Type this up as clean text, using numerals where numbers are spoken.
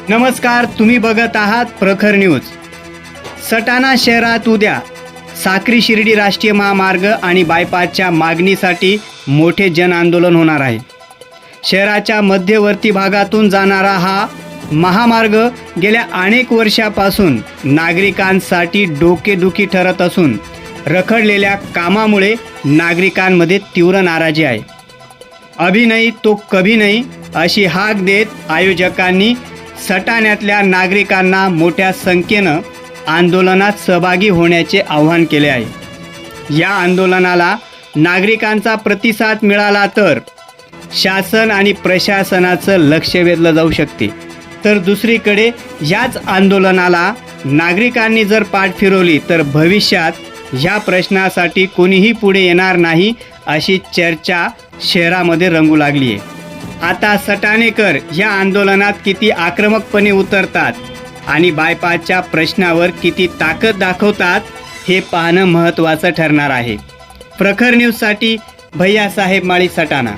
नमस्कार, तुम्ही बघत आहात प्रखर न्यूज। सटाणा शहरात उद्या साक्री शिर्डी राष्ट्रीय महामार्ग आणि बायपासच्या मागणीसाठी मोठे जन आंदोलन होणार आहे। शहराच्या मध्यवर्ती भागातून जाणारा हा महामार्ग गेल्या अनेक वर्षापासून नागरिकांसाठी डोकेदुखी ठरत असून रखडलेल्या कामामुळे नागरिकांमध्ये तीव्र नाराजी आहे। अभी नहीं तो कभी नहीं अशी हाक देत आयोजकांनी सटाण्यातल्या नागरिकांना मोठ्या संख्येनं आंदोलनात सहभागी होण्याचे आवाहन केले आहे। या आंदोलनाला नागरिकांचा प्रतिसाद मिळाला तर शासन आणि प्रशासनाचं लक्ष वेधलं जाऊ शकते, तर दुसरीकडे याच आंदोलनाला नागरिकांनी जर पाठ फिरवली तर भविष्यात ह्या प्रश्नासाठी कोणीही पुढे येणार नाही अशी चर्चा शहरामध्ये रंगू लागली आहे। आता सटाणेकर या आंदोलनात किती आक्रमकपणे उतरतात आणि बायपासच्या प्रश्नावर किती ताकद दाखवतात हे पाहणं महत्त्वाचं ठरणार आहे। प्रखर न्यूजसाठी भैयासाहेब माळी, सटाणा।